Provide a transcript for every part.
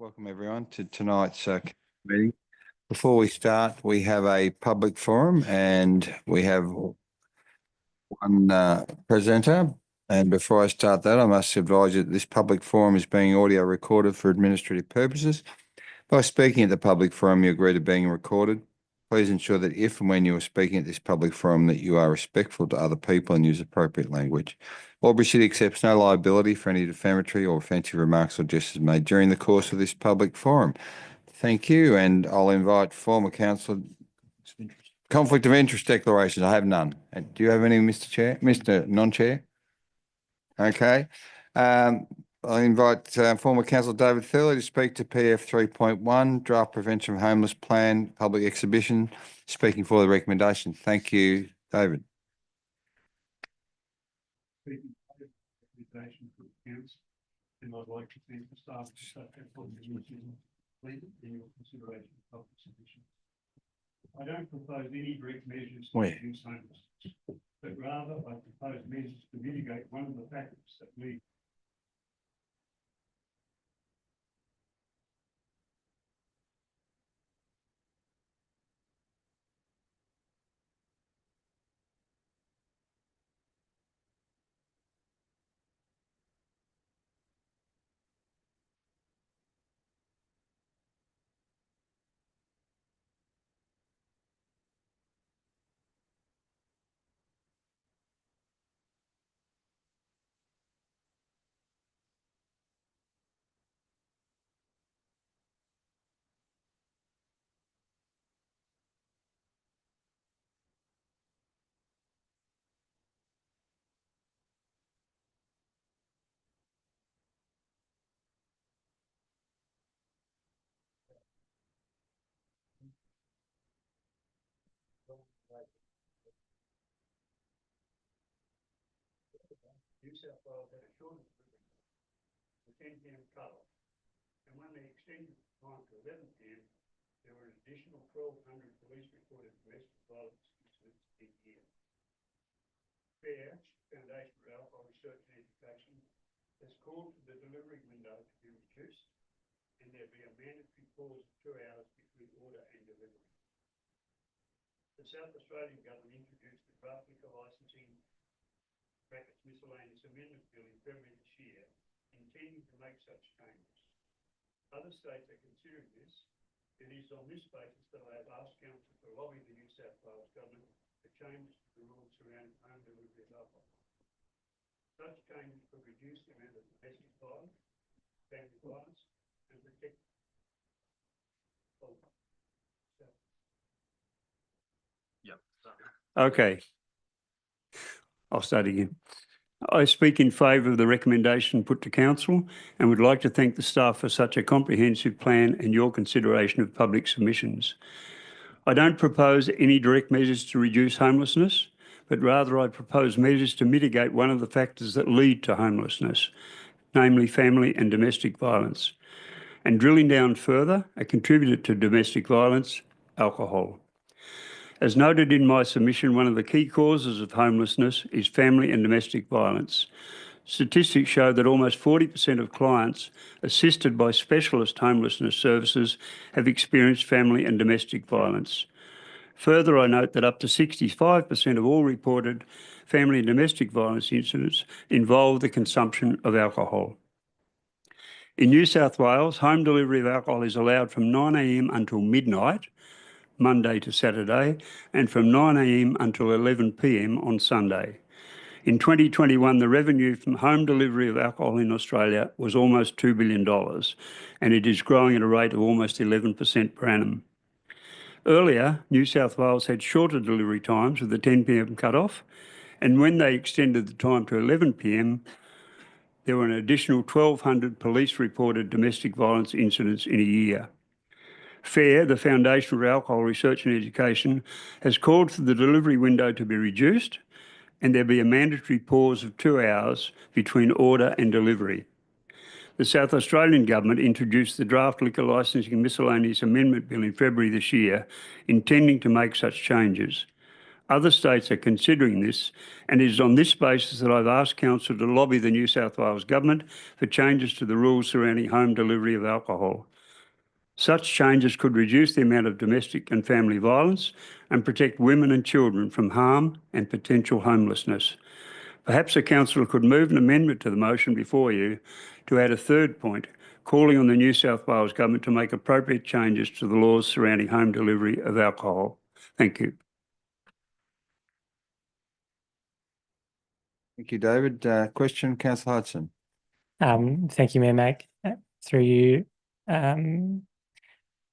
Welcome everyone to tonight's meeting. Before we start, we have a public forum and we have one presenter. And before I start that, I must advise you that this public forum is being audio recorded for administrative purposes. By speaking at the public forum, you agree to being recorded. Please ensure that if and when you are speaking at this public forum that you are respectful to other people and use appropriate language. Albury City accepts no liability for any defamatory or offensive remarks or gestures made during the course of this public forum. Thank you, and I'll invite former councillor. Conflict of interest declarations. I have none. Do you have any, Mr. Chair? Mr. Non-Chair? Okay. I'll invite former councillor David Thurley to speak to PF 3.1, Draft Prevention of Homeless Plan, Public Exhibition, speaking for the recommendation. Thank you, David. Speaking for the recommendation for the council, and I'd like to thank the staff of such effort in your consideration of public submission. I don't propose any direct measures to reduce homelessness, but rather I propose measures to mitigate one of the factors that lead New South Wales had a shortage of the 10 p.m. cut-off, and when they extended the time to 11 p.m, there were an additional 1,200 police reported domestic violence incidents each year. FARE, Foundation for Alcohol Research and Education, has called for the delivery window to be reduced and there be a mandatory pause of 2 hours between order and delivery. The South Australian government introduced the draft liquor licensing miscellaneous amendment bill in February this year, intending to make such changes. Other states are considering this. It is on this basis that I have asked Council to lobby the New South Wales government for changes to the rules surrounding home delivery of alcohol. Such changes could reduce the amount of domestic violence, family violence, and protect. Okay. I'll start again. I speak in favour of the recommendation put to Council and would like to thank the staff for such a comprehensive plan and your consideration of public submissions. I don't propose any direct measures to reduce homelessness, but rather I propose measures to mitigate one of the factors that lead to homelessness, namely family and domestic violence. And drilling down further, a contributor to domestic violence, alcohol. As noted in my submission, one of the key causes of homelessness is family and domestic violence. Statistics show that almost 40% of clients assisted by specialist homelessness services have experienced family and domestic violence. Further, I note that up to 65% of all reported family and domestic violence incidents involve the consumption of alcohol. In New South Wales, home delivery of alcohol is allowed from 9 a.m. until midnight, Monday to Saturday, and from 9 a.m. until 11 p.m. on Sunday. In 2021, the revenue from home delivery of alcohol in Australia was almost $2 billion, and it is growing at a rate of almost 11% per annum. Earlier, New South Wales had shorter delivery times with the 10 p.m. cut-off, and when they extended the time to 11 p.m, there were an additional 1,200 police-reported domestic violence incidents in a year. FARE, the Foundation for Alcohol Research and Education, has called for the delivery window to be reduced and there be a mandatory pause of 2 hours between order and delivery. The South Australian Government introduced the Draft Liquor Licensing Miscellaneous Amendment Bill in February this year, intending to make such changes. Other states are considering this, and it is on this basis that I've asked Council to lobby the New South Wales Government for changes to the rules surrounding home delivery of alcohol. Such changes could reduce the amount of domestic and family violence and protect women and children from harm and potential homelessness. Perhaps a councillor could move an amendment to the motion before you to add a third point, calling on the New South Wales Government to make appropriate changes to the laws surrounding home delivery of alcohol. Thank you. Thank you, David. Question, councillor Hudson. Thank you, Mayor Mac. Through you,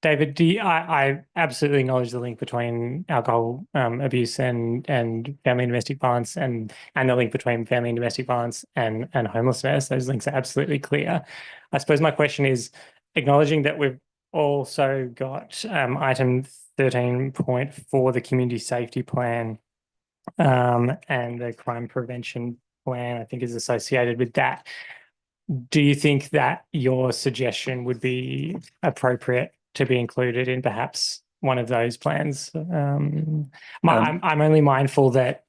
David, I absolutely acknowledge the link between alcohol abuse and family and domestic violence, and the link between family and domestic violence and homelessness. Those links are absolutely clear. I suppose my question is, acknowledging that we've also got item 13.4, the community safety plan, and the crime prevention plan, I think, is associated with that. Do you think that your suggestion would be appropriate to be included in perhaps one of those plans? I'm only mindful that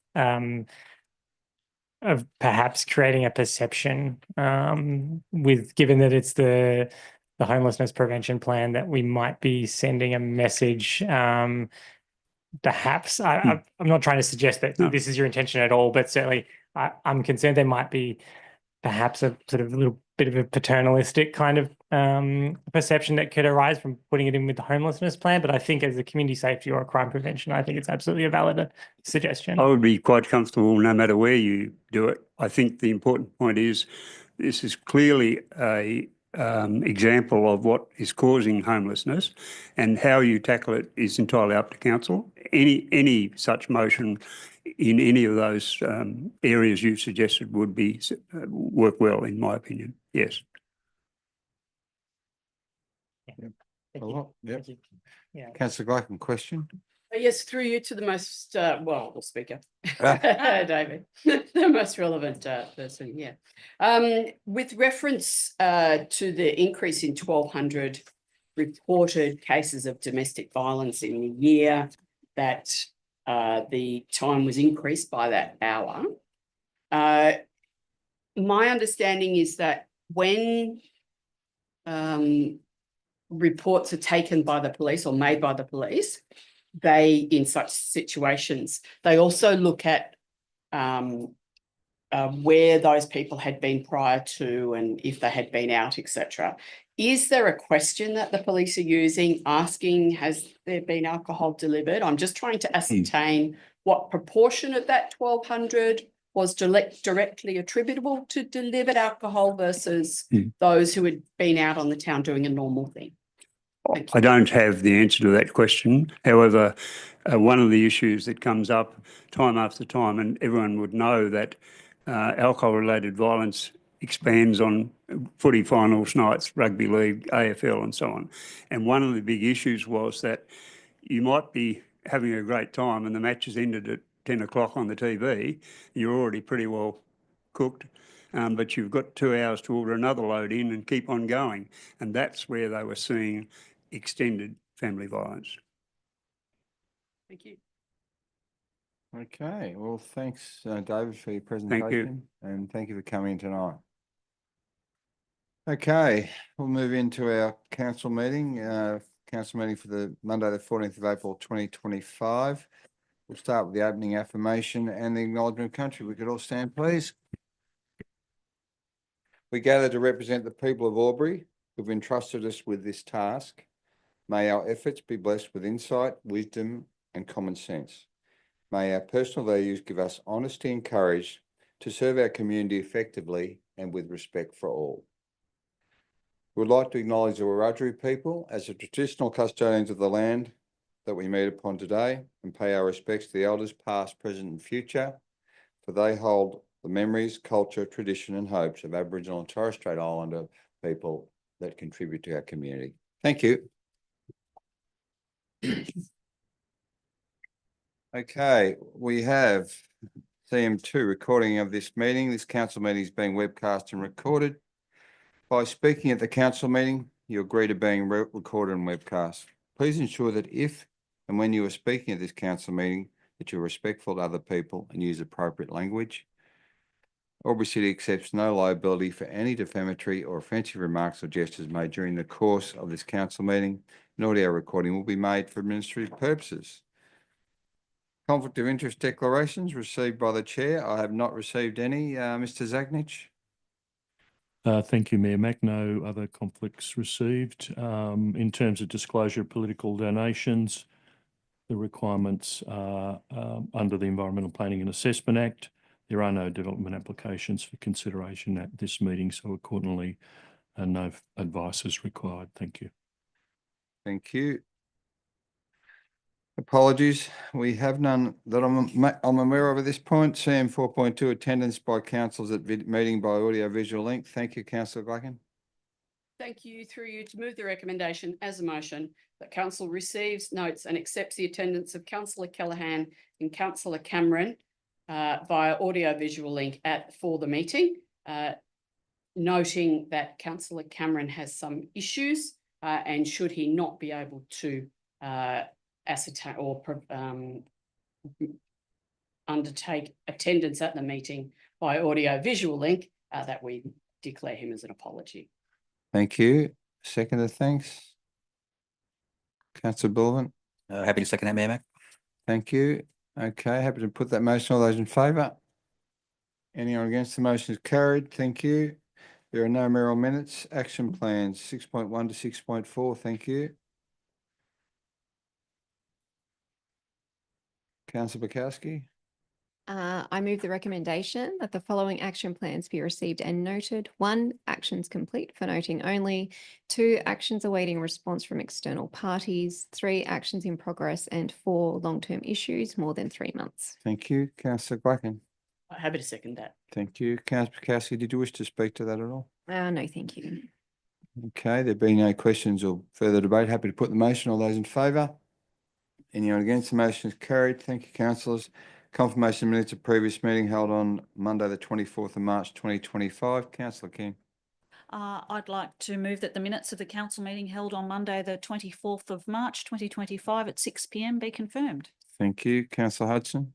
of perhaps creating a perception given that it's the homelessness prevention plan, that we might be sending a message. Perhaps I'm not trying to suggest that this is your intention at all, but certainly I'm concerned there might be perhaps a sort of a little bit of a paternalistic kind of perception that could arise from putting it in with the homelessness plan. But I think as a community safety or a crime prevention, I think it's absolutely a valid suggestion. I would be quite comfortable no matter where you do it. I think the important point is this is clearly a example of what is causing homelessness, and how you tackle it is entirely up to council. Any such motion in any of those areas you suggested would be work well, in my opinion. Yes. Yep. Thank A you. lot. Yep. Thank you. Yeah. Councillor Glycan, question. Yes, through you to the most, the speaker, David, the most relevant person, yeah. With reference to the increase in 1,200 reported cases of domestic violence in the year that the time was increased by that hour, my understanding is that when reports are taken by the police or made by the police, they, in such situations, they also look at where those people had been prior to and if they had been out, etc. Is there a question that the police are using, asking, has there been alcohol delivered? I'm just trying to ascertain what proportion of that 1,200 was directly attributable to delivered alcohol versus those who had been out on the town doing a normal thing. I don't have the answer to that question. However, one of the issues that comes up time after time, and everyone would know that alcohol-related violence expands on footy finals nights, rugby league, AFL and so on. And one of the big issues was that you might be having a great time and the match has ended at 10 o'clock on the TV. You're already pretty well cooked. But you've got 2 hours to order another load in and keep on going. And that's where they were seeing extended family violence. Thank you. Okay, well, thanks, David, for your presentation. Thank you. And thank you for coming tonight. Okay, we'll move into our council meeting for the Monday, the 14th of April, 2025. We'll start with the opening affirmation and the acknowledgement of country. We could all stand, please. We gather to represent the people of Albury who've entrusted us with this task. May our efforts be blessed with insight, wisdom, and common sense. May our personal values give us honesty and courage to serve our community effectively and with respect for all. We would like to acknowledge the Wiradjuri people as the traditional custodians of the land that we meet upon today, and pay our respects to the elders past, present and future, for they hold the memories, culture, tradition and hopes of Aboriginal and Torres Strait Islander people that contribute to our community. Thank you. Okay, we have CM2 recording of this meeting. This council meeting is being webcast and recorded. By speaking at the council meeting, you agree to being recorded and webcast. Please ensure that if and when you are speaking at this council meeting, that you're respectful to other people and use appropriate language. Albury City accepts no liability for any defamatory or offensive remarks or gestures made during the course of this council meeting. An audio recording will be made for administrative purposes. Conflict of interest declarations received by the chair. I have not received any. Mr. Zagnich? Thank you, Mayor Mac. No other conflicts received. In terms of disclosure of political donations, the requirements are under the Environmental Planning and Assessment Act. There are no development applications for consideration at this meeting, so accordingly, no advice is required. Thank you. Thank you. Apologies, we have none that I'm aware of at this point. CM 4.2, attendance by councillors at meeting by audio visual link. Thank you, councillor Glacken. Thank you, through you, to move the recommendation as a motion that council receives, notes and accepts the attendance of councillor Callaghan and councillor Cameron via audio visual link for the meeting, noting that councillor Cameron has some issues and should he not be able to ascertain or undertake attendance at the meeting by audio visual link, that we declare him as an apology. Thank you. Seconder, thanks. Councillor Bulvin. Happy to second that, Mayor Mac. Thank you. Okay, happy to put that motion. All those in favour? Anyone against the motion is carried. Thank you. There are no mayoral minutes. Action plans 6.1 to 6.4. Thank you. Councillor Bukowski. I move the recommendation that the following action plans be received and noted. 1, actions complete for noting only. 2, actions awaiting response from external parties. 3, actions in progress. And 4, long-term issues more than 3 months. Thank you. Councillor Glacken. Happy to second that. Thank you. Councillor Bukowski, did you wish to speak to that at all? No, thank you. Okay, there being no questions or further debate, happy to put the motion. All those in favour? Anyone against the motion is carried. Thank you, councillors. Confirmation minutes of previous meeting held on Monday, the 24th of March, 2025. Councillor King. I'd like to move that the minutes of the council meeting held on Monday, the 24th of March, 2025 at 6 p.m. be confirmed. Thank you. Councillor Hudson.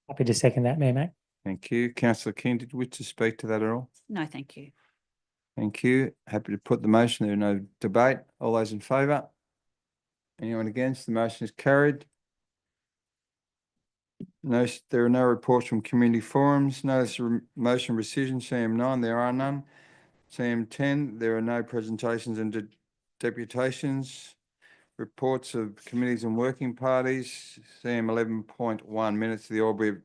Happy to second that, Mayor Mac. Thank you. Councillor King, did you wish to speak to that at all? No, thank you. Thank you. Happy to put the motion. There are no debate. All those in favour? Anyone against? The motion is carried. No, there are no reports from community forums. Notice of motion rescission, CM9, there are none. CM10, there are no presentations and deputations. Reports of committees and working parties, CM 11.1, minutes of the Albury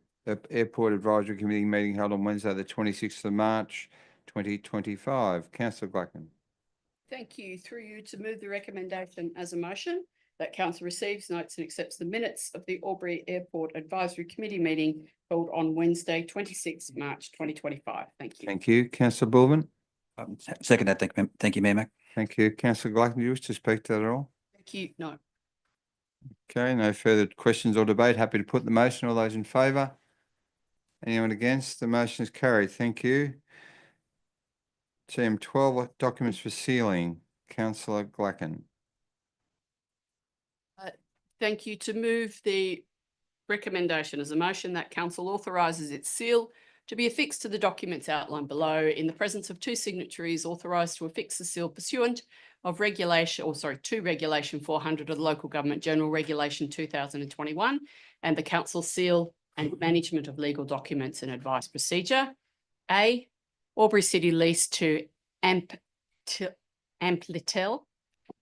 Airport Advisory Committee meeting held on Wednesday, the 26th of March, 2025. Councillor Glacken. Thank you, through you, to move the recommendation as a motion that council receives, notes and accepts the minutes of the Albury Airport Advisory Committee meeting held on Wednesday, 26th March, 2025. Thank you. Thank you. Councillor Bulvin. Second that. Thank you, Mayor Mac. Thank you. Councillor Glacken, do you wish to speak to that at all? Thank you. No. Okay, no further questions or debate. Happy to put the motion. All those in favour? Anyone against? The motion is carried. Thank you. CM12, documents for sealing. Councillor Glacken. Thank you, to move the recommendation as a motion that council authorises its seal to be affixed to the documents outlined below in the presence of 2 signatories authorised to affix the seal pursuant of to Regulation 400 of the Local Government General Regulation 2021 and the council seal and management of legal documents and advice procedure. A, Albury City lease to Amplitel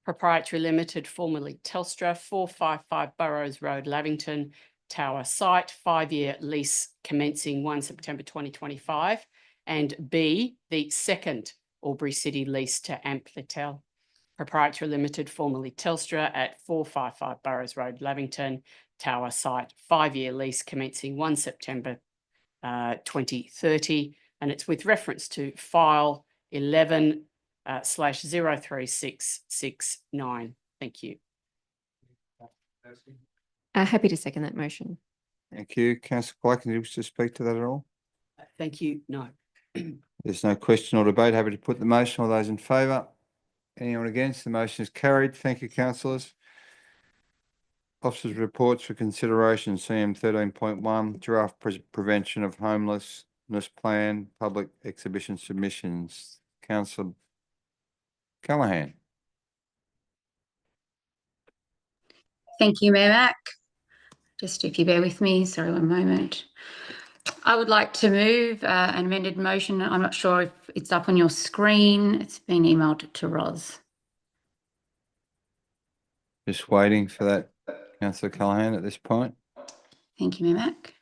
Proprietary Limited, formerly Telstra, 455 Burrows Road, Lavington, Tower site, 5-year lease commencing 1 September 2025. And B, the second Albury City lease to Amplitel Proprietary Limited, formerly Telstra, at 455 Burrows Road, Lavington, Tower site, 5-year lease commencing 1 September 2030. And it's with reference to file 11/03669. Thank you. Happy to second that motion. Thank you. Councillor Glacken, do you wish to speak to that at all? Thank you. No. There's no question or debate. Happy to put the motion. All those in favour? Anyone against? The motion is carried. Thank you, councillors. Officers' reports for consideration. CM 13.1, draft prevention of homeless Plan, public exhibition submissions. Councillor Callahan. Thank you, Mayor Mac. Just if you bear with me, sorry, one moment. I would like to move an amended motion. I'm not sure if it's up on your screen. It's been emailed to Roz. Just waiting for that, Councillor Callahan, at this point. Thank you, Mayor Mac.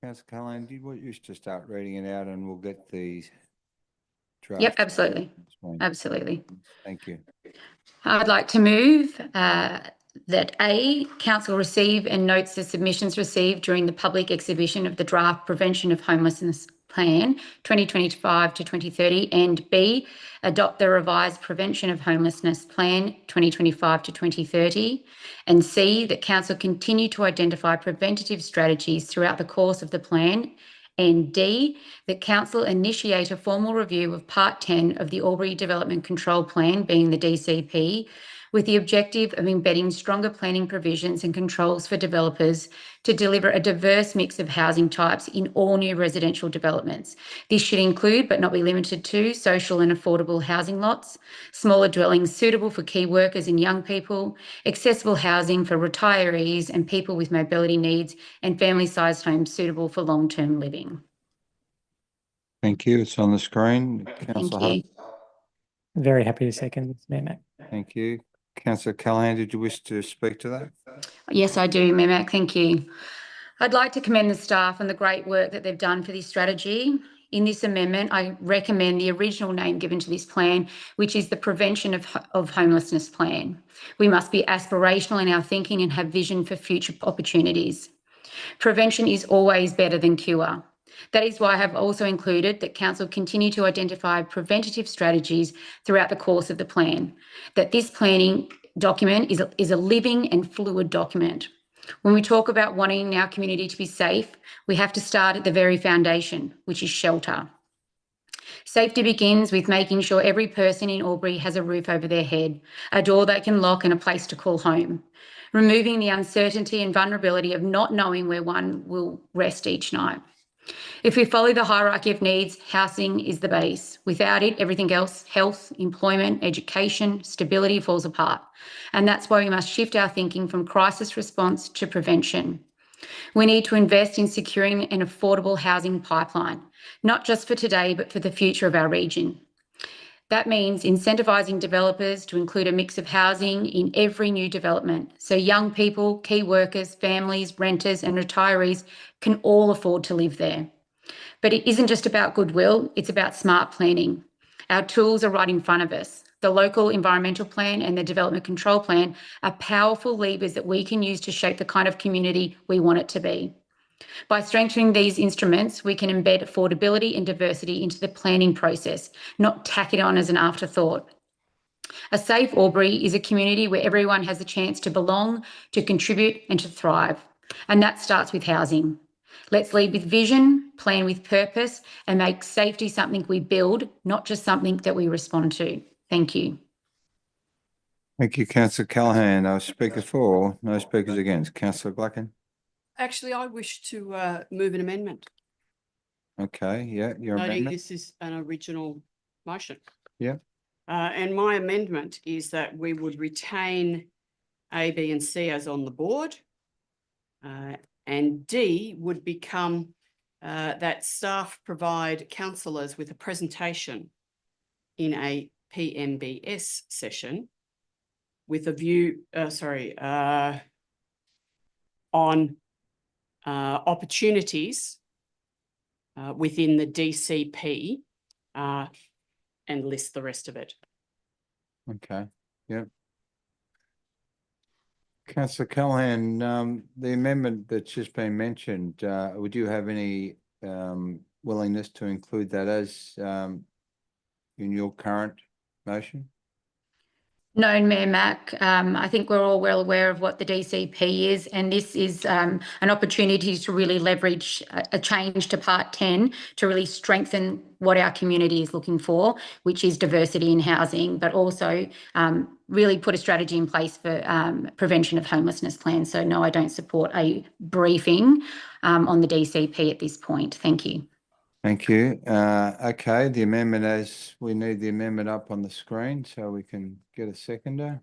Councillor Callahan, do you want you to start reading it out and we'll get these drafts? Yep, absolutely. Fine. Absolutely. Thank you. I'd like to move that A, Council receive and notes the submissions received during the public exhibition of the draft Prevention of Homelessness Plan 2025 to 2030, and B, adopt the revised Prevention of Homelessness Plan 2025 to 2030, and C, that Council continue to identify preventative strategies throughout the course of the plan, and D, that Council initiate a formal review of Part 10 of the Albury Development Control Plan, being the DCP, with the objective of embedding stronger planning provisions and controls for developers to deliver a diverse mix of housing types in all new residential developments. This should include, but not be limited to, social and affordable housing lots, smaller dwellings suitable for key workers and young people, accessible housing for retirees and people with mobility needs, and family-sized homes suitable for long-term living. Thank you. It's on the screen. Thank Councillor you. Hutt. Very happy to second this, Mayor Mac. Thank you. Councillor Callahan, did you wish to speak to that? Yes, I do, Mayor Mac. Thank you. I'd like to commend the staff on the great work that they've done for this strategy. In this amendment, I recommend the original name given to this plan, which is the Prevention of Homelessness Plan. We must be aspirational in our thinking and have vision for future opportunities. Prevention is always better than cure. That is why I have also included that Council continue to identify preventative strategies throughout the course of the plan, that this planning document is a living and fluid document. When we talk about wanting our community to be safe, we have to start at the very foundation, which is shelter. Safety begins with making sure every person in Albury has a roof over their head, a door they can lock and a place to call home, removing the uncertainty and vulnerability of not knowing where one will rest each night. If we follow the hierarchy of needs, housing is the base. Without it, everything else, health, employment, education, stability, falls apart. And that's why we must shift our thinking from crisis response to prevention. We need to invest in securing an affordable housing pipeline, not just for today, but for the future of our region. That means incentivising developers to include a mix of housing in every new development, so young people, key workers, families, renters and retirees can all afford to live there. But it isn't just about goodwill, it's about smart planning. Our tools are right in front of us. The local environmental plan and the development control plan are powerful levers that we can use to shape the kind of community we want it to be. By strengthening these instruments, we can embed affordability and diversity into the planning process, not tack it on as an afterthought. A safe Albury is a community where everyone has the chance to belong, to contribute and to thrive. And that starts with housing. Let's lead with vision, plan with purpose, and make safety something we build, not just something that we respond to. Thank you. Thank you, Councillor Callahan. No speakers for, no speakers against. Councillor Gluckin. Actually, I wish to move an amendment. Okay, yeah, your Noting amendment. this is an original motion. Yeah. And my amendment is that we would retain A, B and C as on the board. And D would become that staff provide councillors with a presentation in a PMBS session with a view, on opportunities within the DCP and list the rest of it. Okay, yeah. Councillor Callaghan, the amendment that's just been mentioned, would you have any willingness to include that as in your current motion? No, Mayor Mac. I think we're all well aware of what the DCP is, and this is an opportunity to really leverage a change to Part 10 to really strengthen what our community is looking for, which is diversity in housing, but also really put a strategy in place for prevention of homelessness plans. So no, I don't support a briefing on the DCP at this point. Thank you. Thank you. Okay, the amendment we need the amendment up on the screen so we can get a seconder.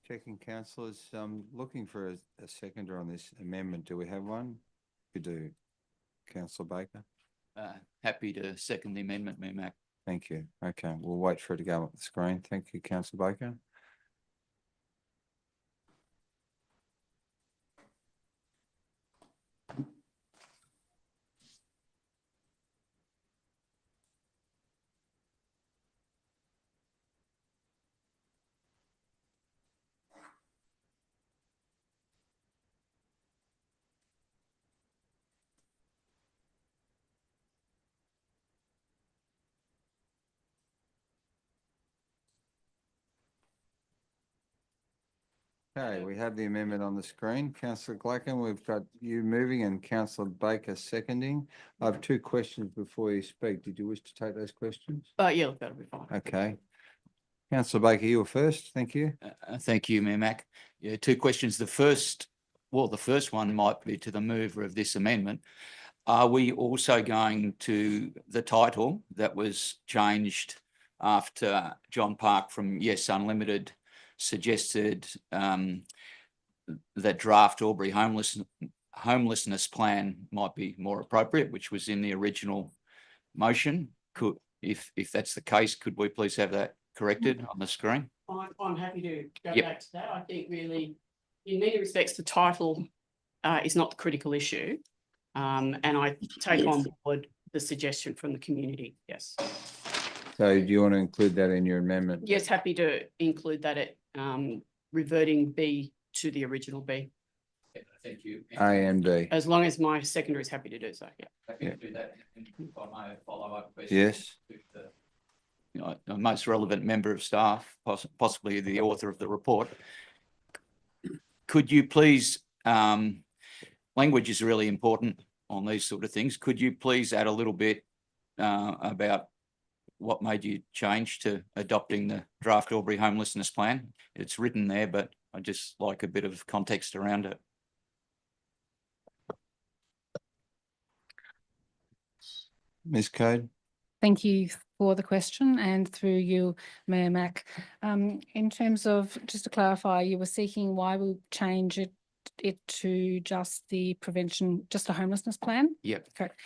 Checking councillors, looking for a seconder on this amendment. Do we have one? We do. Councillor Baker. Happy to second the amendment, Mayor Mac. Thank you. Okay, we'll wait for it to go up the screen. Thank you, Councillor Baker. Okay, we have the amendment on the screen. Councillor Glacken, we've got you moving and Councillor Baker seconding. I have two questions before you speak. Did you wish to take those questions? Yeah, that'll be fine. Okay. Councillor Baker, you were first. Thank you. Thank you, Mayor Mac. Yeah, two questions. The first one might be to the mover of this amendment. Are we also going to the title that was changed after John Park from Yes Unlimited suggested that draft Albury homelessness plan might be more appropriate, which was in the original motion? If that's the case, could we please have that corrected on the screen? I'm happy to go Yep. back to that. I think really, in many respects, the title is not the critical issue. And I take on board the suggestion from the community. Yes. So do you want to include that in your amendment? Yes, happy to include that at reverting B to the original B, Yeah, thank you. A and B. as long as my secondary is happy to do so. Yeah. Happy to do that. And if I may, a follow-up question. Yes. To the most relevant member of staff, possibly the author of the report. Could you please, language is really important on these sort of things. Could you please add a little bit about what made you change to adopting the draft Albury homelessness plan? It's written there, but I'd just like a bit of context around it. Ms. Code? Thank you for the question, and through you, Mayor Mac. In terms of, just to clarify, you were seeking why we change it to just the prevention, just a homelessness plan? Yep. Correct.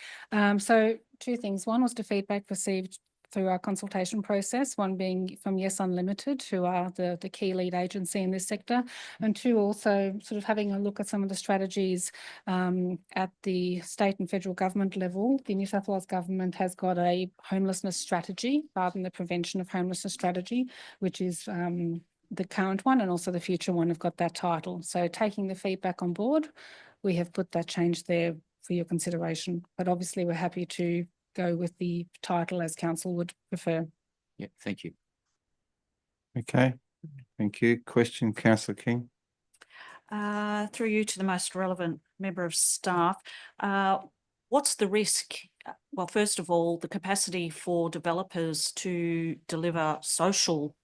So two things. One was the feedback received through our consultation process, one being from Yes Unlimited, who are the key lead agency in this sector, and two, also sort of having a look at some of the strategies at the state and federal government level. The New South Wales government has got a homelessness strategy rather than the prevention of homelessness strategy, which is the current one, and also the future one have got that title. So taking the feedback on board, we have put that change there for your consideration, but obviously we're happy to go with the title as council would prefer. Yeah, thank you. Okay, thank you. Question, Councillor King? Through you to the most relevant member of staff, what's the risk? Well, first of all, the capacity for developers to deliver social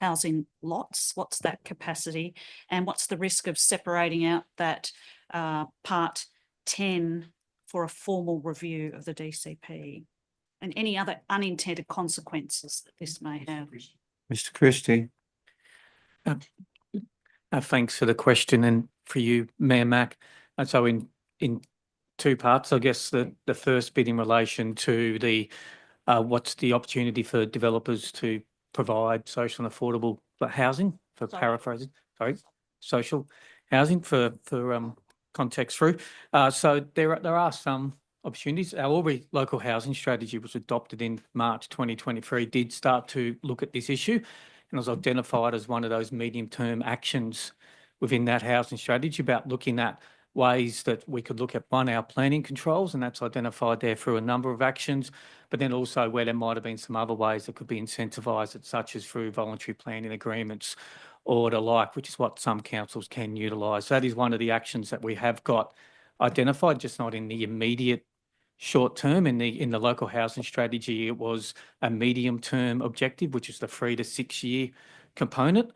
housing lots, what's that capacity? And what's the risk of separating out that part 10 for a formal review of the DCP, and any other unintended consequences that this may have? Mr. Christie? Thanks for the question, and for you, Mayor Mac. And so in two parts, I guess the first bit in relation to the what's the opportunity for developers to provide social and affordable housing, for paraphrasing, social housing for context through. So there are some opportunities. Our Albury local housing strategy was adopted in March 2023, did start to look at this issue, and was identified as one of those medium-term actions within that housing strategy about looking at ways that we could look at, one, our planning controls, and that's identified there through a number of actions, but then also where there might have been some other ways that could be incentivised, such as through voluntary planning agreements or the like, which is what some councils can utilise. That is one of the actions that we have got identified, just not in the immediate short term. In the local housing strategy, it was a medium term objective, which is the 3 to 6 year component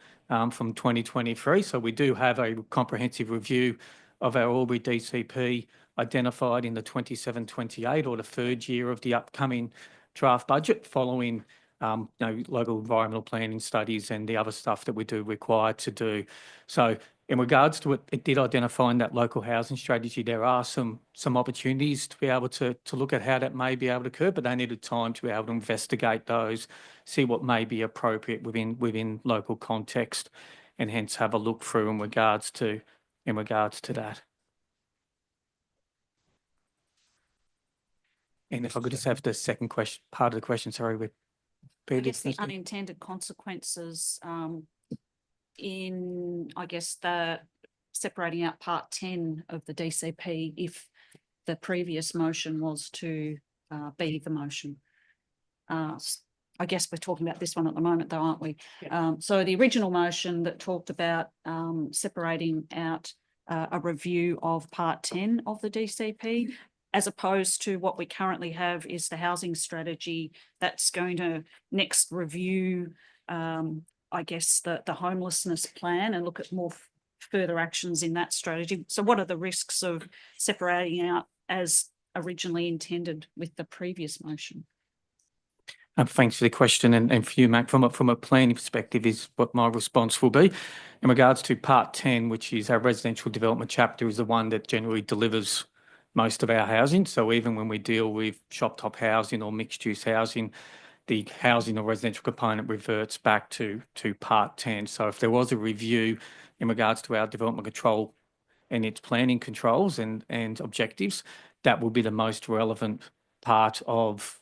from 2023. So we do have a comprehensive review of our Albury DCP identified in the 27-28 or the third year of the upcoming draft budget, following local environmental planning studies and the other stuff that we do require to do. So in regards to it, it did identify in that local housing strategy, there are some opportunities to be able to look at how that may be able to occur, but they needed time to be able to investigate those, see what may be appropriate within local context, and hence have a look through in regards to that. And if I could just have the second question, part of the question, sorry, with I guess the unintended consequences in, I guess, the separating out part 10 of the DCP, if the previous motion was to be the motion. I guess we're talking about this one at the moment though, aren't we? So the original motion that talked about separating out a review of part 10 of the DCP, as opposed to what we currently have is the housing strategy that's going to next review, I guess, the homelessness plan and look at more further actions in that strategy. So what are the risks of separating out as originally intended with the previous motion? Thanks for the question, and for you, Mac, from a planning perspective is what my response will be. In regards to part 10, which is our residential development chapter, is the one that generally delivers most of our housing. So even when we deal with shop top housing or mixed use housing, the housing or residential component reverts back to part 10. So if there was a review in regards to our development control and its planning controls and objectives, that will be the most relevant part of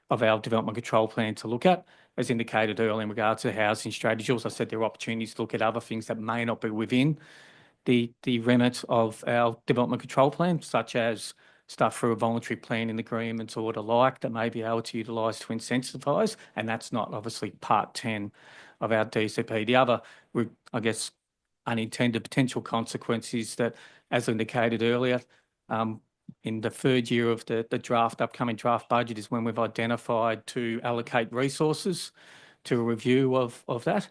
our development control plan to look at. As indicated earlier in regards to housing strategy, also said there are opportunities to look at other things that may not be within the remit of our development control plan, such as stuff through a voluntary planning agreement or the like that may be able to utilise to incentivise, and that's not obviously part 10 of our DCP. The other, I guess, unintended potential consequences that, as indicated earlier, in the third year of the upcoming draft budget is when we've identified to allocate resources to a review of that.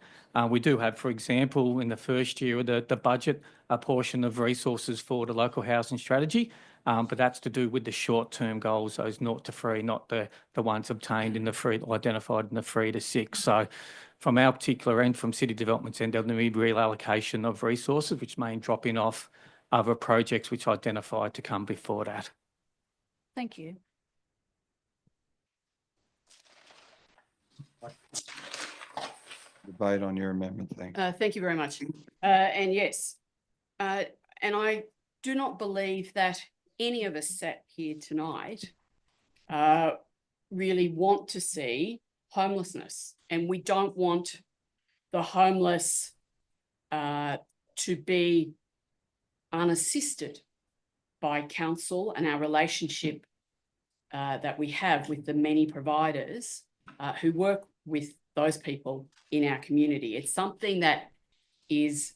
We do have, for example, in the first year of the budget, a portion of resources for the local housing strategy, but that's to do with the short-term goals, those 0 to 3, not the ones obtained in the 3, identified in the 3 to 6. So from our particular end, from City Development's end, there'll be reallocation of resources, which may drop in off other projects which identified to come before that. Thank you. Debate on your amendment, thanks. Thank you very much. And yes, and I do not believe that any of us sat here tonight really want to see homelessness, and we don't want the homeless to be unassisted by council and our relationship that we have with the many providers who work with those people in our community. It's something that is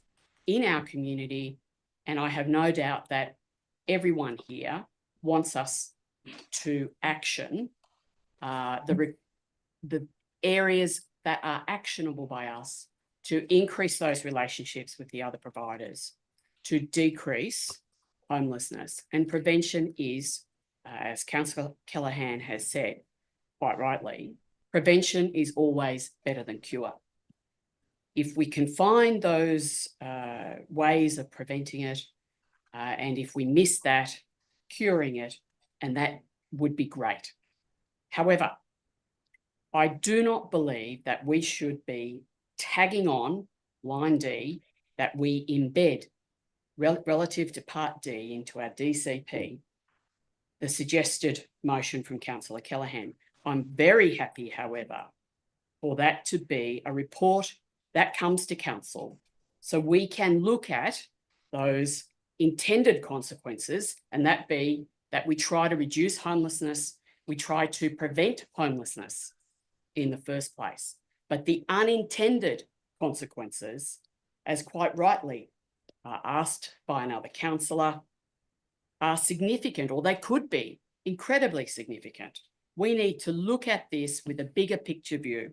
in our community, and I have no doubt that everyone here wants us to action the areas that are actionable by us to increase those relationships with the other providers, to decrease homelessness. And prevention is, as Councillor Callaghan has said quite rightly, prevention is always better than cure. If we can find those ways of preventing it, and if we miss that, curing it, and that would be great. However, I do not believe that we should be tagging on line D that we embed relative to part D into our DCP, the suggested motion from Councillor Callaghan. I'm very happy, however, for that to be a report that comes to council so we can look at those intended consequences, and that be that we try to reduce homelessness, we try to prevent homelessness in the first place. But the unintended consequences, as quite rightly asked by another councillor, are significant, or they could be incredibly significant. We need to look at this with a bigger picture view.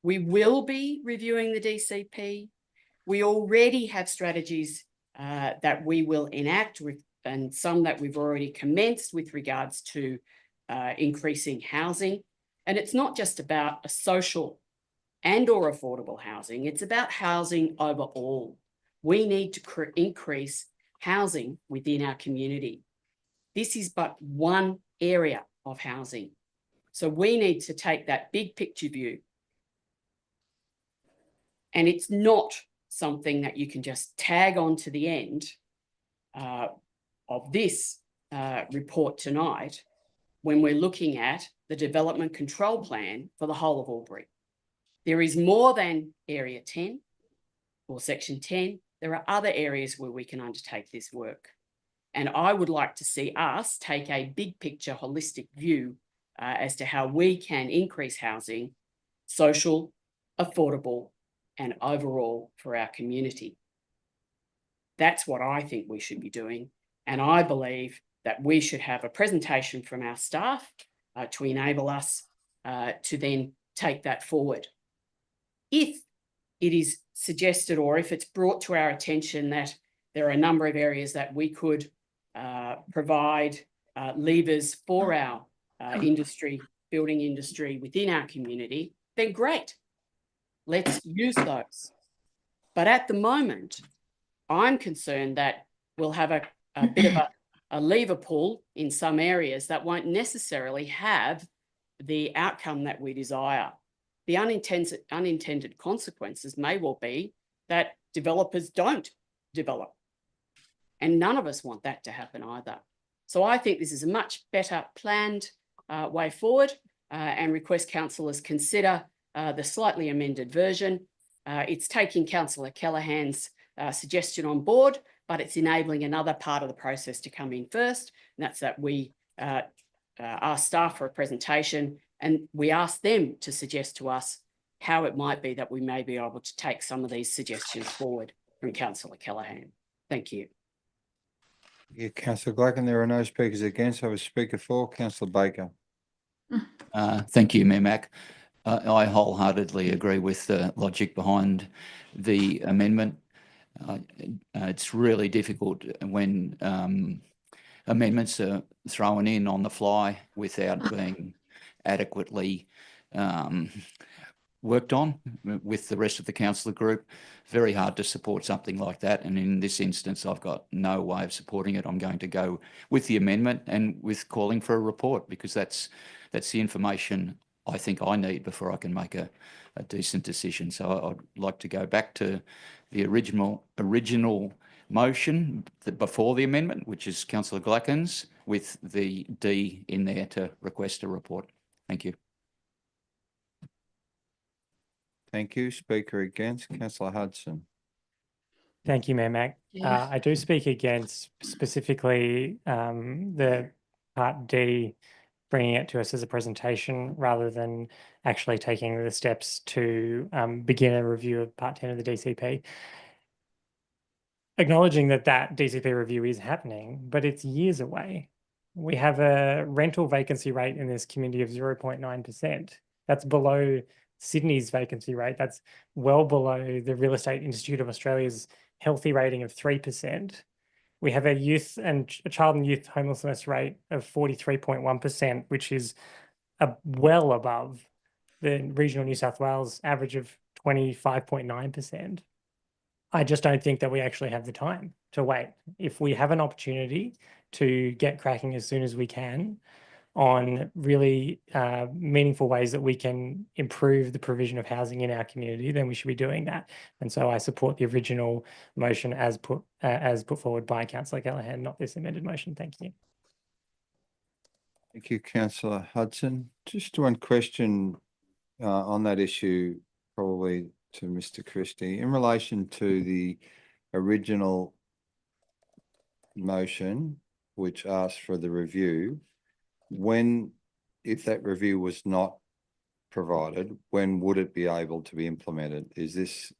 We will be reviewing the DCP. We already have strategies that we will enact with, and some that we've already commenced with regards to increasing housing. And it's not just about a social and or affordable housing, it's about housing overall. We need to increase housing within our community. This is but one area of housing. So we need to take that big picture view. And it's not something that you can just tag on to the end of this report tonight when we're looking at the development control plan for the whole of Albury. There is more than Area 10 or Section 10. There are other areas where we can undertake this work. And I would like to see us take a big picture, holistic view as to how we can increase housing, social, affordable, and overall for our community. That's what I think we should be doing. And I believe that we should have a presentation from our staff to enable us to then take that forward. If it is suggested or if it's brought to our attention that there are a number of areas that we could provide levers for our building industry within our community, then great. Let's use those. But at the moment, I'm concerned that we'll have a bit of a lever pull in some areas that won't necessarily have the outcome that we desire. The unintended consequences may well be that developers don't develop. And none of us want that to happen either. So I think this is a much better planned way forward and request councillors consider the slightly amended version. It's taking Councillor Callaghan's suggestion on board, but it's enabling another part of the process to come in first, and that's that we ask staff for a presentation and we ask them to suggest to us how it might be that we may be able to take some of these suggestions forward from Councillor Callaghan. Thank you. Yeah, Councillor Glacken, there are no speakers against. I have a speaker for. Councillor Baker. Thank you, Mayor Mac. I wholeheartedly agree with the logic behind the amendment. It's really difficult when amendments are thrown in on the fly without being adequately worked on with the rest of the councillor group. Very hard to support something like that. And in this instance, I've got no way of supporting it. I'm going to go with the amendment and with calling for a report, because that's the information I think I need before I can make a decent decision. So I'd like to go back to the original motion before the amendment, which is Councillor Glacken's, with the D in there to request a report. Thank you. Thank you. Speaker against, Councillor Hudson. Thank you, Mayor Mac. Yeah. I do speak against specifically the Part D, bringing it to us as a presentation rather than actually taking the steps to begin a review of Part 10 of the DCP. Acknowledging that DCP review is happening, but it's years away. We have a rental vacancy rate in this community of 0.9%. That's below Sydney's vacancy rate. That's well below the Real Estate Institute of Australia's healthy rating of 3%. We have a child and youth homelessness rate of 43.1%, which is well above the regional New South Wales average of 25.9%. I just don't think that we actually have the time to wait. If we have an opportunity to get cracking as soon as we can on really meaningful ways that we can improve the provision of housing in our community, then we should be doing that. And so I support the original motion as put forward by Councillor Callaghan, not this amended motion. Thank you. Thank you, Councillor Hudson. Just one question on that issue, probably to Mr. Christie, in relation to the original motion, which asked for the review. If that review was not provided, when would it be able to be implemented? Is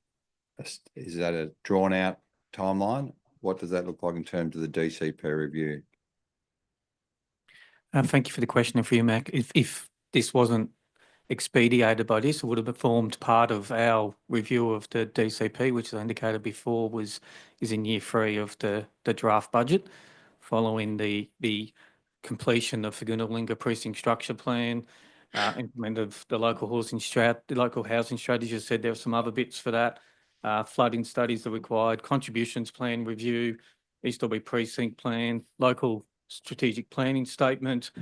that a drawn out timeline? What does that look like in terms of the DCP review? Thank you for the question, for you, Mac. If this wasn't expedited by this, it would have formed part of our review of the DCP, which, as I indicated before, is in year 3 of the draft budget, following the completion of the Goondiwallinga Precinct Structure Plan, implement of the local housing strategy. As I said, there are some other bits for that. Flooding studies are required, contributions plan review, East Albury Precinct Plan, local strategic planning statement,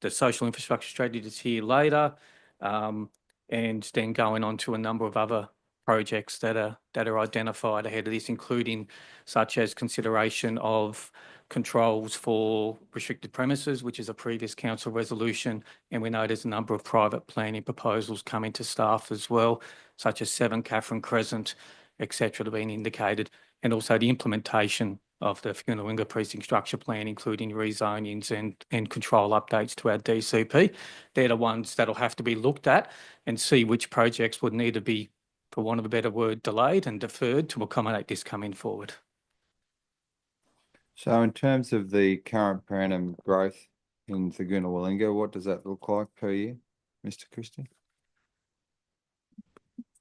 the social infrastructure strategy is here later, and then going on to a number of other projects that are identified ahead of this, including such as consideration of controls for restricted premises, which is a previous council resolution, and we know there's a number of private planning proposals coming to staff as well, such as 7 Catherine Crescent, etc., that have been indicated, and also the implementation of the Figuna precinct structure plan, including rezonings and control updates to our DCP. They're the ones that'll have to be looked at and see which projects would need to be, for want of a better word, delayed and deferred to accommodate this coming forward. So in terms of the current per annum growth in Thaguna Warringah, what does that look like per year, Mr. Christie?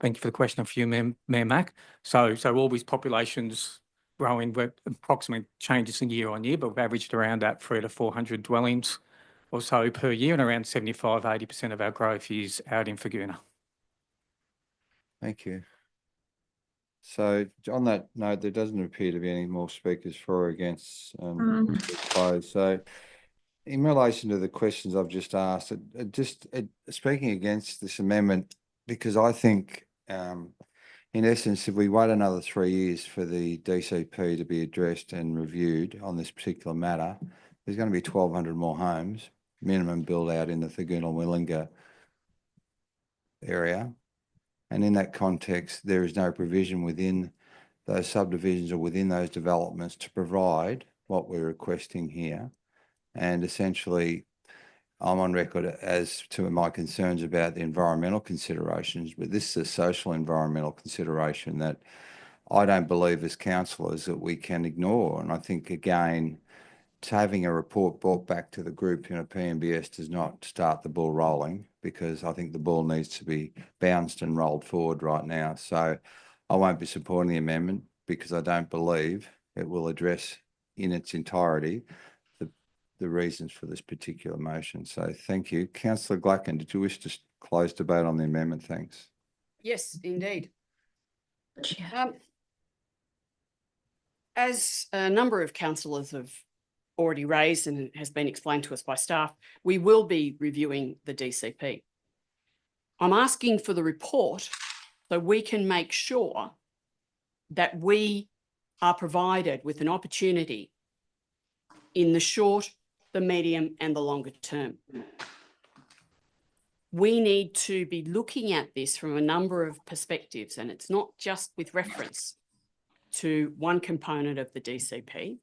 Thank you for the question for you, Mayor Mack. So Albury's population's growing with approximate changes in year on year, but we've averaged around that 300 to 400 dwellings or so per year, and around 75–80% of our growth is out in Figuna. Thank you. So on that note, there doesn't appear to be any more speakers for or against close. So in relation to the questions I've just asked, speaking against this amendment, because I think in essence, if we wait another 3 years for the DCP to be addressed and reviewed on this particular matter, there's going to be 1,200 more homes, minimum build out in the Thaguna Warringah area. And in that context, there is no provision within those subdivisions or within those developments to provide what we're requesting here. And essentially, I'm on record as to my concerns about the environmental considerations, but this is a social environmental consideration that I don't believe as councillors that we can ignore. And I think, again, having a report brought back to the group in a PMBS does not start the ball rolling, because I think the ball needs to be bounced and rolled forward right now. So I won't be supporting the amendment because I don't believe it will address in its entirety the reasons for this particular motion. So thank you. Councillor Glatkin, did you wish to close debate on the amendment? Thanks. Yes, indeed. As a number of councillors have already raised and has been explained to us by staff, we will be reviewing the DCP. I'm asking for the report so we can make sure that we are provided with an opportunity in the short, the medium and the longer term. We need to be looking at this from a number of perspectives, and it's not just with reference to one component of the DCP.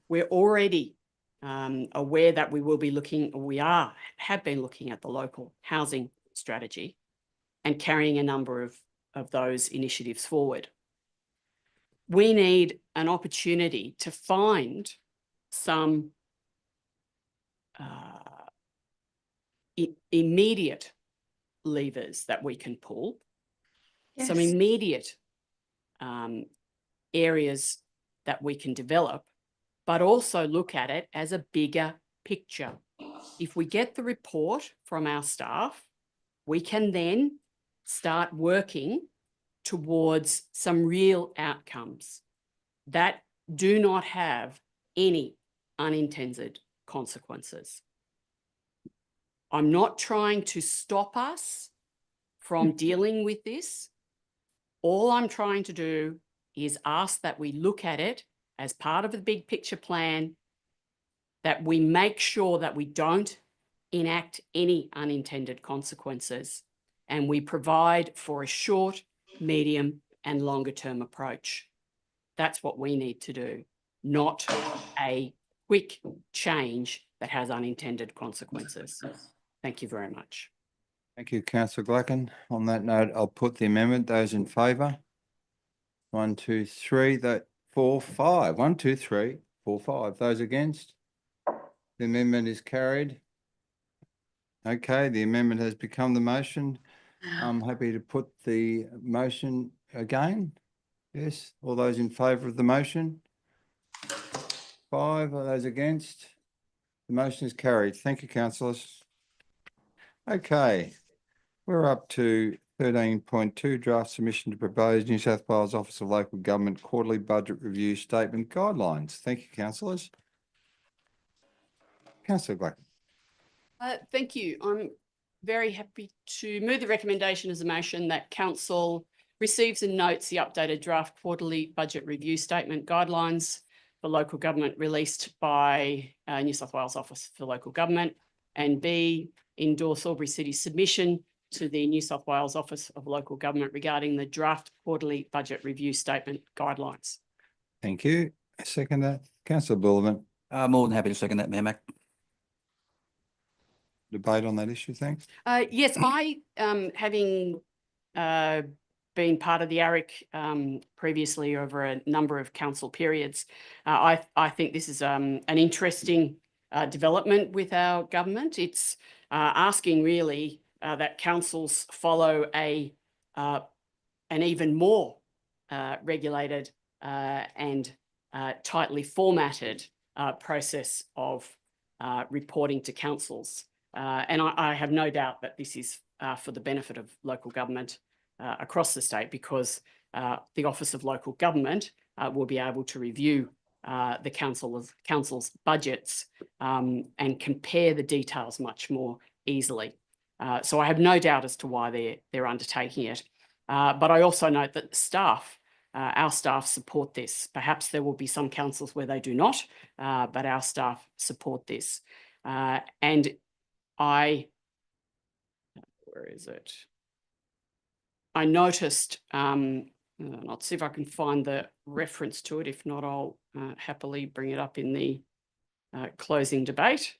We're already aware that we will be looking, or have been looking at the local housing strategy and carrying a number of those initiatives forward. We need an opportunity to find some immediate levers that we can pull, some immediate areas that we can develop, but also look at it as a bigger picture. If we get the report from our staff, we can then start working towards some real outcomes that do not have any unintended consequences. I'm not trying to stop us from dealing with this. All I'm trying to do is ask that we look at it as part of the big picture plan, that we make sure that we don't enact any unintended consequences, and we provide for a short, medium and longer term approach. That's what we need to do, not a quick change that has unintended consequences. Thank you very much. Thank you, Councillor Glatkin. On that note, I'll put the amendment. Those in favour? 1, 2, 3, 4, 5. 1, 2, 3, 4, 5. Those against? The amendment is carried. Okay, the amendment has become the motion. I'm happy to put the motion again. Yes, all those in favour of the motion? 5. Are those against? The motion is carried. Thank you, councillors. Okay, we're up to 13.2, draft submission to propose New South Wales Office of Local Government Quarterly Budget Review Statement Guidelines. Thank you, councillors. Councillor Glatkin. Thank you. I'm very happy to move the recommendation as a motion that Council receives and notes the updated draft quarterly budget review statement guidelines for local government released by New South Wales Office for Local Government, and B, endorse Albury City's submission to the New South Wales Office of Local Government regarding the draft quarterly budget review statement guidelines. Thank you. Second that. Councillor Bullivant, More than happy to second that, Mayor Mac. debate on that issue, thanks. Yes, I, having been part of the ARIC previously over a number of council periods, I think this is an interesting development with our government. It's asking really that councils follow an even more regulated and tightly formatted process of reporting to councils. And I have no doubt that this is for the benefit of local government across the state, because the Office of Local Government will be able to review the council's budgets and compare the details much more easily. So I have no doubt as to why they're undertaking it. But I also note that the staff, our staff support this. Perhaps there will be some councils where they do not, but our staff support this. And where is it? I noticed, let's see if I can find the reference to it. If not, I'll happily bring it up in the closing debate.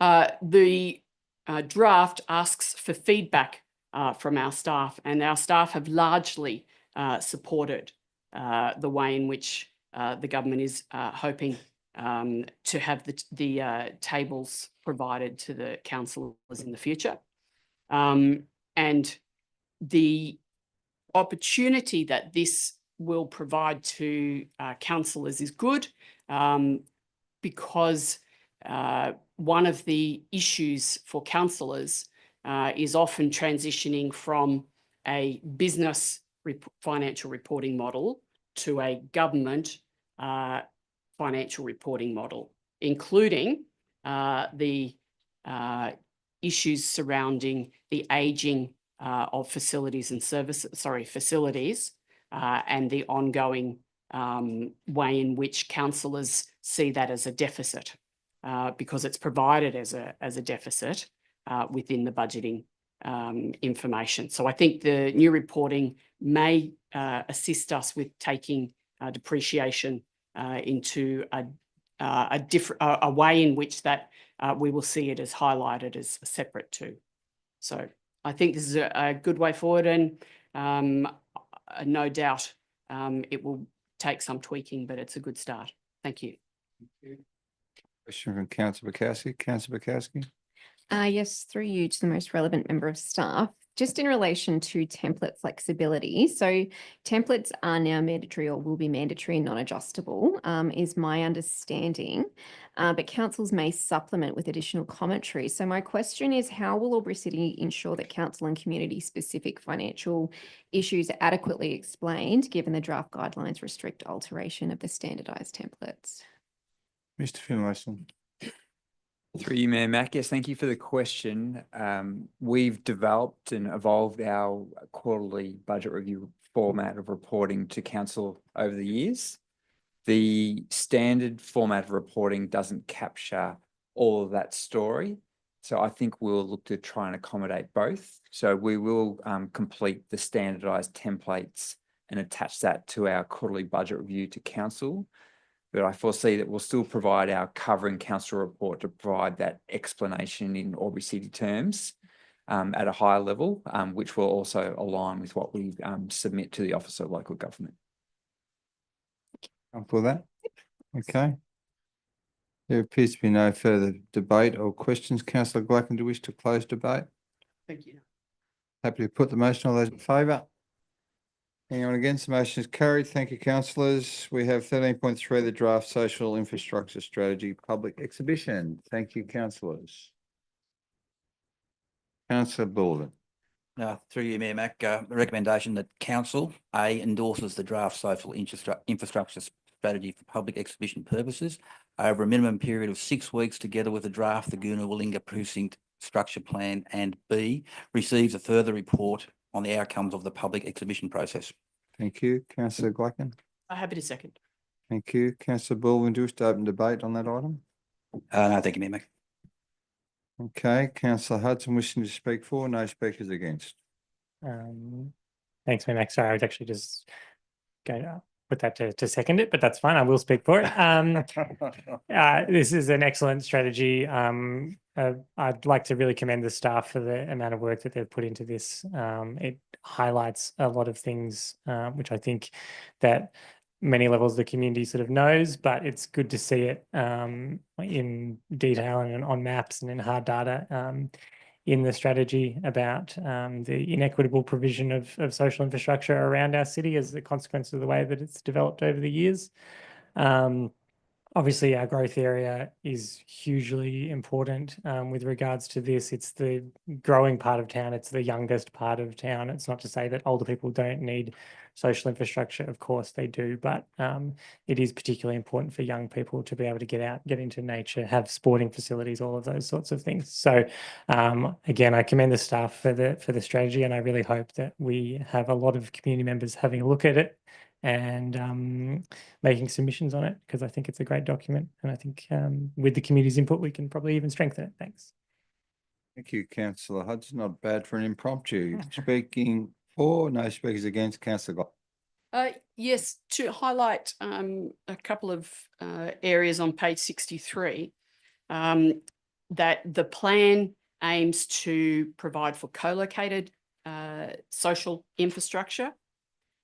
The draft asks for feedback from our staff, and our staff have largely supported the way in which the government is hoping to have the tables provided to the councillors in the future. And the opportunity that this will provide to councillors is good, because one of the issues for councillors is often transitioning from a business financial reporting model to a government financial reporting model, including the issues surrounding the ageing of facilities and facilities, and the ongoing way in which councillors see that as a deficit, because it's provided as a deficit within the budgeting information. So I think the new reporting may assist us with taking depreciation into a way in which that we will see it as highlighted as separate too. So I think this is a good way forward, and no doubt it will take some tweaking, but it's a good start. Thank you. Question from Councillor Bukowski. Councillor Bukowski. Yes, through you to the most relevant member of staff. Just in relation to template flexibility. So templates are now mandatory or will be mandatory and non-adjustable, is my understanding. But councils may supplement with additional commentary. So my question is, how will Albury City ensure that council and community specific financial issues are adequately explained, given the draft guidelines restrict alteration of the standardised templates? Mr. Finlayson. Through you, Mayor Mac. Yes, thank you for the question. We've developed and evolved our quarterly budget review format of reporting to council over the years. The standard format of reporting doesn't capture all of that story. So I think we'll look to try and accommodate both. So we will complete the standardised templates and attach that to our quarterly budget review to council. But I foresee that we'll still provide our covering council report to provide that explanation in Albury City terms at a higher level, which will also align with what we submit to the Office of Local Government. For that. Okay. There appears to be no further debate or questions. Councillor Gluckin, do you wish to close debate? Thank you. Happy to put the motion. All those in favour? Anyone against? The motion is carried. Thank you, councillors. We have 13.3, the draft social infrastructure strategy public exhibition. Thank you, councillors. Councillor Bullivant. Through you, Mayor Mac, a recommendation that council endorses the draft social infrastructure strategy for public exhibition purposes over a minimum period of 6 weeks, together with the draft the Goonoo-Willinga Precinct Structure Plan, and B, receives a further report on the outcomes of the public exhibition process. Thank you. Councillor Gluckin. I'm happy to second. Thank you. Councillor Bullivant, do you wish to open debate on that item? No, thank you, Mayor Mac. Okay, councillor Hudson wishing to speak for, no speakers against. Thanks, Mayor. Sorry, I was actually just going to put that to second it, but that's fine. I will speak for it. This is an excellent strategy. I'd like to really commend the staff for the amount of work that they've put into this. It highlights a lot of things, which I think that many levels of the community sort of knows, but it's good to see it in detail and on maps and in hard data in the strategy about the inequitable provision of social infrastructure around our city as a consequence of the way that it's developed over the years. Obviously, our growth area is hugely important with regards to this. It's the growing part of town. It's the youngest part of town. It's not to say that older people don't need social infrastructure. Of course they do, but it is particularly important for young people to be able to get out, get into nature, have sporting facilities, all of those sorts of things. So again, I commend the staff for the strategy, and I really hope that we have a lot of community members having a look at it and making submissions on it, because I think it's a great document, and I think with the community's input we can probably even strengthen it. Thanks. Thank you, councillor Hudson. Not bad for an impromptu. Speaking for, no speakers against, councillor Gott. Yes, to highlight a couple of areas on page 63, that the plan aims to provide for co-located social infrastructure,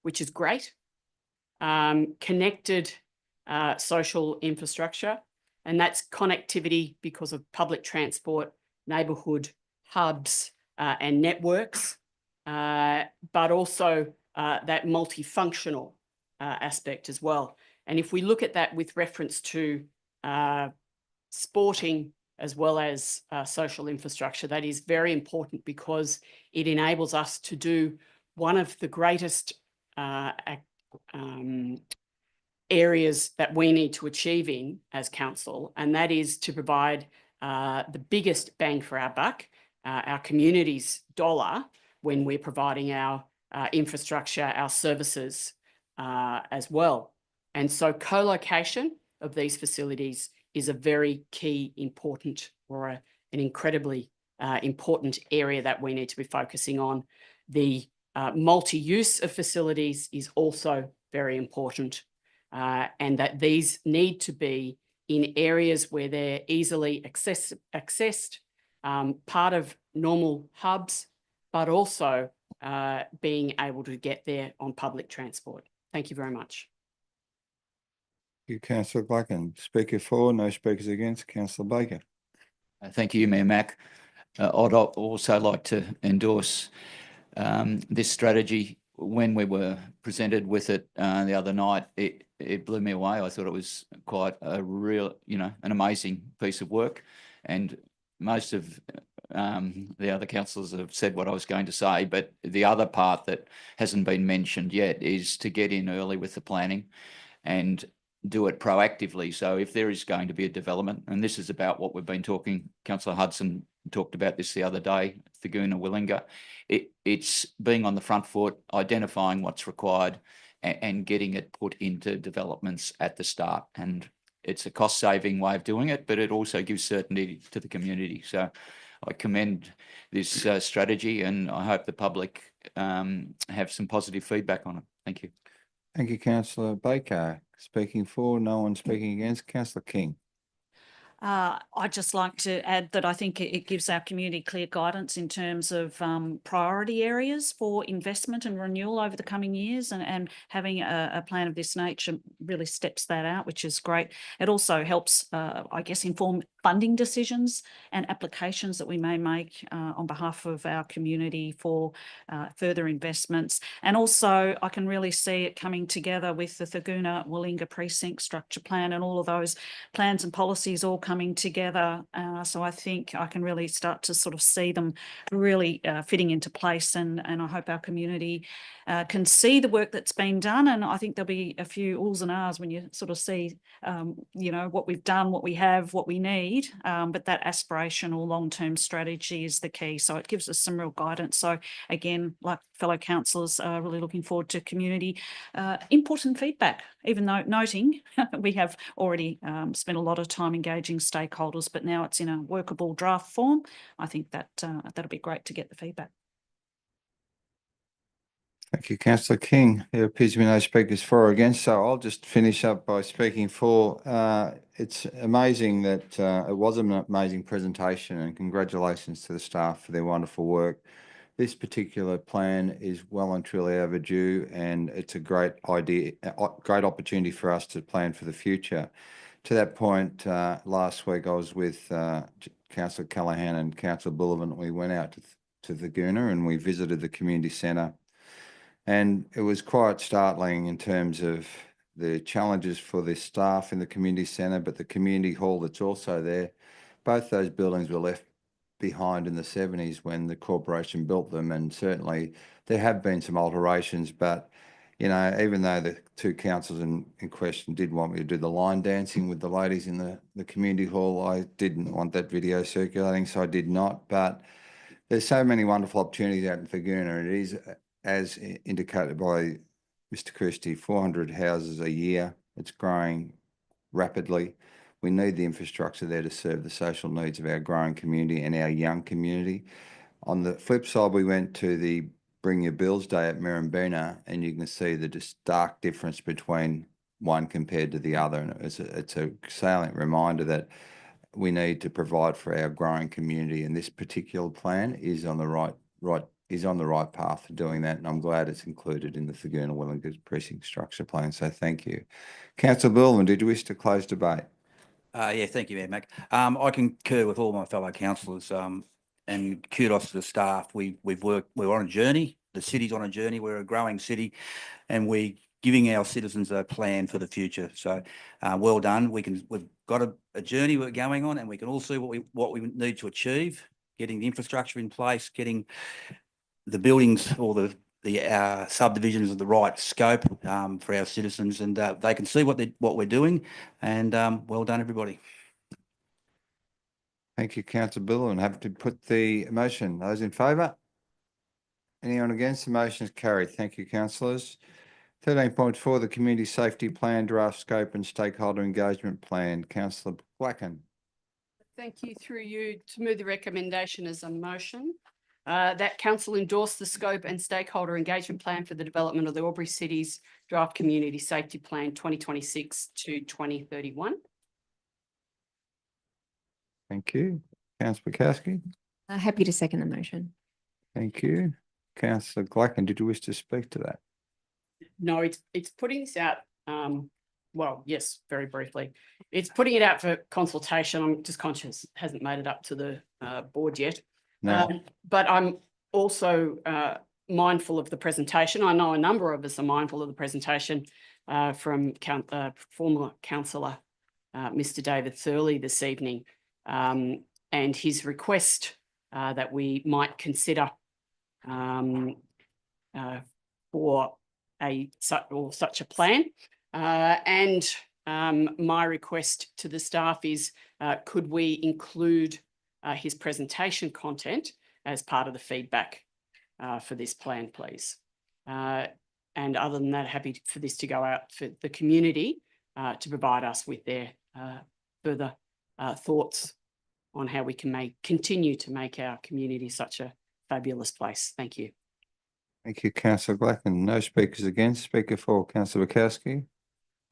which is great. Connected social infrastructure, and that's connectivity because of public transport, neighbourhood hubs and networks, but also that multifunctional aspect as well. And if we look at that with reference to sporting as well as social infrastructure, that is very important because it enables us to do one of the greatest areas that we need to achieve in as council, and that is to provide the biggest bang for our buck, our community's dollar, when we're providing our infrastructure, our services as well. And so co-location of these facilities is a very key, important, or an incredibly important area that we need to be focusing on. The multi-use of facilities is also very important, and that these need to be in areas where they're easily accessed, part of normal hubs, but also being able to get there on public transport. Thank you very much. Thank you, councillor Gluckin. Speaker for, no speakers against, councillor Baker. Thank you, Mayor Mack. I'd also like to endorse this strategy. When we were presented with it the other night, it blew me away. I thought it was quite a real, an amazing piece of work. And most of the other councillors have said what I was going to say, but the other part that hasn't been mentioned yet is to get in early with the planning and do it proactively. So if there is going to be a development, and this is about what we've been talking, councillor Hudson talked about this the other day, Thurgoona Willinga, it's being on the front foot, identifying what's required and getting it put into developments at the start. And it's a cost-saving way of doing it, but it also gives certainty to the community. So I commend this strategy, and I hope the public have some positive feedback on it. Thank you. Thank you, councillor Baker. Speaking for, no one speaking against, councillor King. I'd just like to add that I think it gives our community clear guidance in terms of priority areas for investment and renewal over the coming years, and having a plan of this nature really steps that out, which is great. It also helps, I guess, inform funding decisions and applications that we may make on behalf of our community for further investments. And also I can really see it coming together with the Thurgoona Willinga Precinct Structure Plan and all of those plans and policies all coming together. So I think I can really start to sort of see them really fitting into place, and I hope our community can see the work that's been done. And I think there'll be a few oohs and ahs when you sort of see, what we've done, what we have, what we need. But that aspirational long-term strategy is the key. So it gives us some real guidance. So again, like fellow councillors, really looking forward to community input and feedback, even though noting we have already spent a lot of time engaging stakeholders, but now it's in a workable draft form. I think that that'll be great to get the feedback. Thank you, councillor King. There appears to be no speakers for or against, so I'll just finish up by speaking for. It's amazing that it was an amazing presentation, and congratulations to the staff for their wonderful work. This particular plan is well and truly overdue, and it's a great idea, great opportunity for us to plan for the future. To that point, last week I was with Councillor Callaghan and Councillor Bullivant. We went out to Thurgoona and we visited the community centre. And it was quite startling in terms of the challenges for the staff in the community centre, but the community hall that's also there. Both those buildings were left behind in the 70s when the corporation built them, and certainly there have been some alterations, but you know, even though the two councils in question did want me to do the line dancing with the ladies in the community hall, I didn't want that video circulating, so I did not. But there's so many wonderful opportunities out in Thurgoona. It is, as indicated by Mr. Christie, 400 houses a year. It's growing rapidly. We need the infrastructure there to serve the social needs of our growing community and our young community. On the flip side, we went to the Bring Your Bills Day at Murrumbeena, and you can see the just stark difference between one compared to the other. And it's a salient reminder that we need to provide for our growing community, and this particular plan is on the right path for doing that, and I'm glad it's included in the Thurgoona Wellington Precinct Structure Plan, so thank you. Councillor Bullivant, did you wish to close debate? Yeah, thank you, Mayor Mac. I concur with all my fellow councillors, and kudos to the staff. We're on a journey. The city's on a journey. We're a growing city, and we're giving our citizens a plan for the future. So, well done. We've got a journey we're going on, and we can all see what we need to achieve. Getting the infrastructure in place, getting the buildings or the subdivisions of the right scope for our citizens, and they can see what we're doing. And well done, everybody. Thank you, Councillor Bullivant. Have to put the motion. Those in favour? Anyone against? The motion is carried. Thank you, councillors. 13.4, the Community Safety Plan, Draft Scope and Stakeholder Engagement Plan. Councillor Blacken. Thank you, through you, to move the recommendation as a motion. That council endorse the scope and stakeholder engagement plan for the development of the Albury City's Draft Community Safety Plan 2026 to 2031. Thank you. Councillor Bukowski. Happy to second the motion. Thank you. Councillor Glacken, did you wish to speak to that? No, it's putting this out. Well, yes, very briefly. It's putting it out for consultation. I'm just conscious it hasn't made it up to the board yet. No. But I'm also mindful of the presentation. I know a number of us are mindful of the presentation from former councillor Mr. David Thurley this evening, and his request that we might consider for such a plan. And my request to the staff is, could we include his presentation content as part of the feedback for this plan, please? And other than that, happy for this to go out for the community to provide us with their further thoughts on how we can continue to make our community such a fabulous place. Thank you. Thank you, Councillor Glacken. No speakers against. Speaker for, Councillor Bukowski.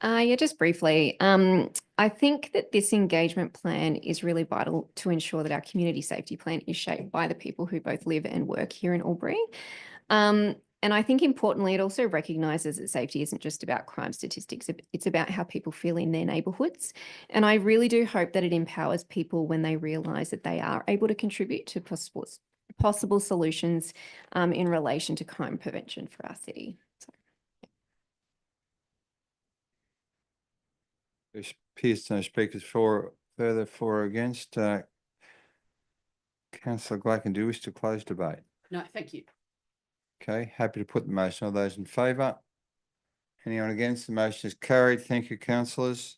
Yeah, just briefly. I think that this engagement plan is really vital to ensure that our community safety plan is shaped by the people who both live and work here in Albury. And I think importantly, it also recognises that safety isn't just about crime statistics. It's about how people feel in their neighbourhoods. And I really do hope that it empowers people when they realise that they are able to contribute to possible solutions in relation to crime prevention for our city. So. There appears no speakers for or against. Councillor Glacken, do you wish to close debate? No, thank you. Okay, happy to put the motion. All those in favour? Anyone against? The motion is carried. Thank you, councillors.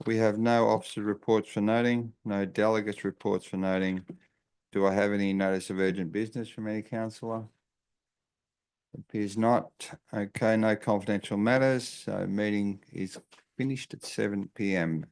We have no officer reports for noting, no delegates reports for noting. Do I have any notice of urgent business from any councillor? Appears not. Okay, no confidential matters. So meeting is finished at 7 p.m.